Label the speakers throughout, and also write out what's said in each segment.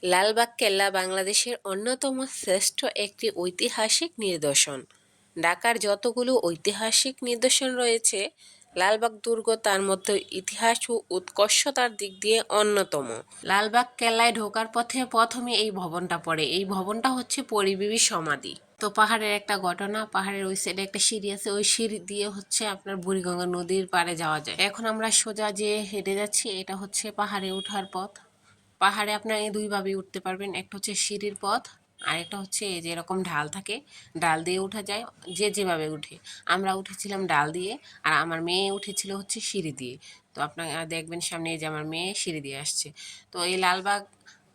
Speaker 1: লালবাগ কেল্লা বাংলাদেশের অন্যতম শ্রেষ্ঠ একটি ঐতিহাসিক নিদর্শন। ঢাকার যতগুলো ঐতিহাসিক নিদর্শন রয়েছে, লালবাগ দুর্গ তার মধ্যে ইতিহাস ও উৎকর্ষতার দিক দিয়ে অন্যতম। লালবাগ কেল্লায় ঢোকার পথে প্রথমে এই ভবনটা পড়ে। এই ভবনটা হচ্ছে পরিবিবির সমাধি। তো পাহাড়ের একটা ঘটনা, পাহাড়ের ওই সাইডে একটা সিঁড়ি আছে, ওই সিঁড়ি দিয়ে হচ্ছে আপনার বুড়িগঙ্গা নদীর পাড়ে যাওয়া যায়। এখন আমরা সোজা যে হেঁটে যাচ্ছি, এটা হচ্ছে পাহাড়ে ওঠার পথ। পাহাড়ে আপনার এই দুইভাবে উঠতে পারবেন, একটা হচ্ছে সিঁড়ির পথ, আর একটা হচ্ছে এই যে এরকম ঢাল থাকে, ডাল দিয়ে উঠা যায়, যে যেভাবে উঠে। আমরা উঠেছিলাম ডাল দিয়ে, আর আমার মেয়ে উঠেছিল হচ্ছে সিঁড়ি দিয়ে। তো আপনারা দেখবেন সামনে এই যে আমার মেয়ে সিঁড়ি দিয়ে আসছে। তো এই লালবাগ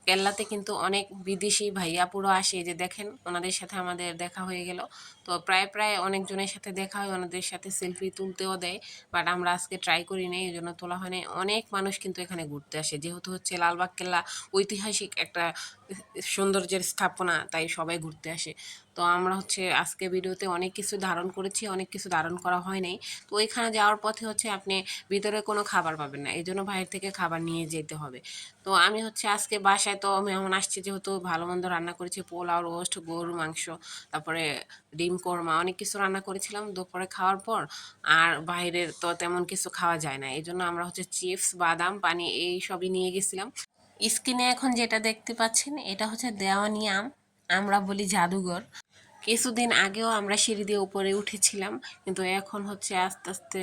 Speaker 1: কেল্লাতে কিন্তু অনেক বিদেশি ভাইয়া পুরো আসে, এই যে দেখেন ওনাদের সাথে আমাদের দেখা হয়ে গেল। তো প্রায় প্রায় অনেকজনের সাথে দেখা হয়, ওনাদের সাথে সেলফি তুলতেও দেয়, বাট আমরা আজকে ট্রাই করি নাই, এই জন্য তোলা হয় নাই। অনেক মানুষ কিন্তু এখানে ঘুরতে আসে, যেহেতু হচ্ছে লালবাগ কেল্লা ঐতিহাসিক একটা সৌন্দর্যের স্থাপনা, তাই সবাই ঘুরতে আসে। তো আমরা হচ্ছে আজকে ভিডিওতে অনেক কিছু ধারণ করেছি, অনেক কিছু ধারণ করা হয় নাই। তো ওইখানে যাওয়ার পথে হচ্ছে আপনি ভিতরে কোনো খাবার পাবেন না, এই জন্য বাইরে থেকে খাবার নিয়ে যেতে হবে। তো আমি হচ্ছে আজকে বাসায় তো মেহমান আসছে, যেহেতু ভালো মন্দ রান্না করেছি, পোলাও, রোস্ট, গরুর মাংস, তারপরে ডিম কোরমা, অনেক কিছু রান্না করেছিলাম দুপুরে খাওয়ার পর। আর বাইরের তো তেমন কিছু খাওয়া যায় না, এই জন্য আমরা হচ্ছে চিপস, বাদাম, পানি এই সবই নিয়ে গেছিলাম। স্ক্রিনে এখন যেটা দেখতে পাচ্ছেন, এটা হচ্ছে দেওয়ানি আম, আমরা বলি জাদুঘর। কিছুদিন আগেও আমরা সিঁড়ি দিয়ে উপরে উঠেছিলাম, কিন্তু এখন হচ্ছে আস্তে আস্তে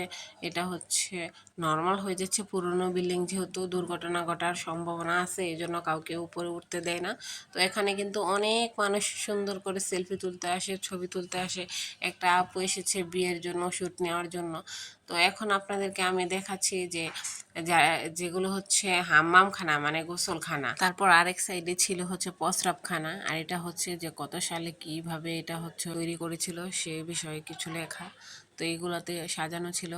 Speaker 1: এটা হচ্ছে নর্মাল হয়ে যাচ্ছে। পুরনো বিল্ডিং যেহেতু দুর্ঘটনা ঘটার সম্ভাবনা আছে, এই জন্য কাউকে উপরে উঠতে দেয় না। তো এখানে কিন্তু অনেক মানুষ সুন্দর করে সেলফি তুলতে আসে, ছবি তুলতে আসে। একটা আপু এসেছে বিয়ের জন্য, শ্যুট নেওয়ার জন্য। তো এখন আপনাদেরকে আমি দেখাচ্ছি যে যেগুলো হচ্ছে হাম্মামখানা, মানে গোসলখানা। তারপর আরেক সাইডে ছিল হচ্ছে প্রস্রাবখানা, আর এটা হচ্ছে যে কত সালে কিভাবে এটা হচ্ছে তৈরি করেছিল সে বিষয়ে কিছু লেখা। তো এইগুলোতে সাজানো ছিল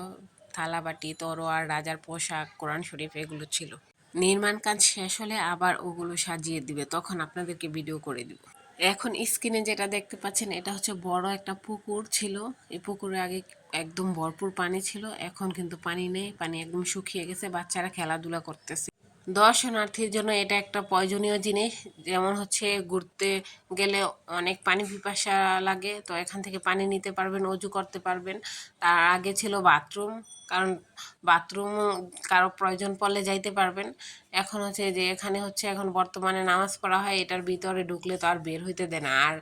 Speaker 1: থালাবাটি, তরোয়াল, রাজার পোশাক, কোরআন শরীফ, এগুলো ছিল। নির্মাণ কাজ শেষ হলে আবার ওগুলো সাজিয়ে দিবে, তখন আপনাদেরকে ভিডিও করে দিব। এখন স্ক্রিনে যেটা দেখতে পাচ্ছেন, এটা হচ্ছে বড় একটা পুকুর ছিল। এই পুকুরে আগে একদম ভরপুর পানি ছিল, এখন কিন্তু পানি নেই, পানি একদম শুকিয়ে গেছে, বাচ্চারা খেলাধুলা করতেছে। দর্শনার্থীর জন্য এটা একটা প্রয়োজনীয় জিনিস, যেমন হচ্ছে ঘুরতে গেলে অনেক পানি পিপাসা লাগে, তো এখান থেকে পানি নিতে পারবেন, অজু করতে পারবেন। তার আগে ছিল বাথরুম, কারণ বাথরুম কারো প্রয়োজন পড়লে যাইতে পারবেন। এখন হচ্ছে যে এখানে হচ্ছে এখন বর্তমানে নামাজ পড়া হয়, এটার ভিতরে ঢুকলে তো আর বের হইতে দেয় না। আর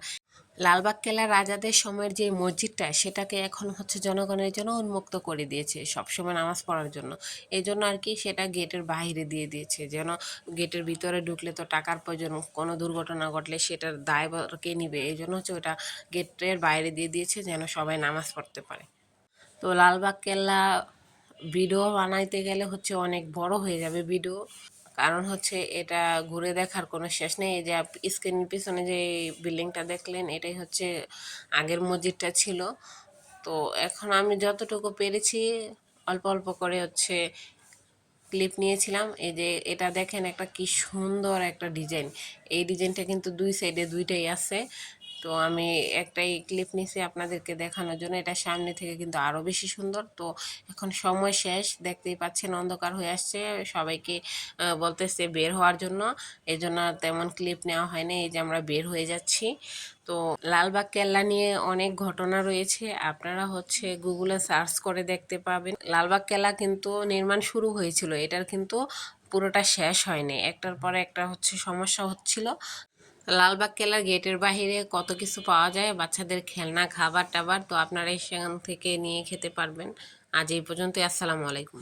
Speaker 1: লালবাগ কেল্লার রাজাদের সময়ের যে মসজিদটা, সেটাকে এখন হচ্ছে জনগণের জন্য উন্মুক্ত করে দিয়েছে সবসময় নামাজ পড়ার জন্য। এই জন্য আর কি সেটা গেটের বাইরে দিয়ে দিয়েছে, যেন গেটের ভিতরে ঢুকলে তো টাকার প্রয়োজন, কোনো দুর্ঘটনা ঘটলে সেটার দায় কে নিবে, এই জন্য হচ্ছে ওটা গেটের বাইরে দিয়ে দিয়েছে, যেন সবাই নামাজ পড়তে পারে। তো লালবাগ কেল্লা ভিডিও বানাইতে গেলে হচ্ছে অনেক বড় হয়ে যাবে ভিডিও, কারণ হচ্ছে এটা ঘুরে দেখার কোনো শেষ নেই। এই যে স্ক্রিনের পিছনে যে বিল্ডিংটা দেখলেন, এটাই হচ্ছে আগের মসজিদটা ছিল। তো এখন আমি যতটুকু পেরেছি অল্প অল্প করে হচ্ছে ক্লিপ নিয়েছিলাম। এই যে এটা দেখেন, একটা কি সুন্দর একটা ডিজাইন। এই ডিজাইনটা কিন্তু দুই সাইডে দুইটাই আছে। তো আমি একটাই ক্লিপ নিয়েছি আপনাদেরকে দেখানোর জন্য, এটা সামনে থেকে কিন্তু আরও বেশি সুন্দর। তো এখন সময় শেষ, দেখতেই পাচ্ছেন অন্ধকার হয়ে আসছে, সবাইকে বলতেছে বের হওয়ার জন্য, এই জন্য তেমন ক্লিপ নেওয়া হয়নি। এই যে আমরা বের হয়ে যাচ্ছি। তো লালবাগ কেল্লা নিয়ে অনেক ঘটনা রয়েছে, আপনারা হচ্ছে গুগলে সার্চ করে দেখতে পাবেন। লালবাগ কেল্লা কিন্তু নির্মাণ শুরু হয়েছিল, এটার কিন্তু পুরোটা শেষ হয়নি, একটার পরে একটা হচ্ছে সমস্যা হচ্ছিল। লালবাগ কেল্লার গেটের বাহিরে কত কিছু পাওয়া যায়, বাচ্চাদের খেলনা, খাবার টাবার, তো আপনারা সেখান থেকে নিয়ে খেতে পারবেন। আজ এই পর্যন্তই, আসসালামু আলাইকুম।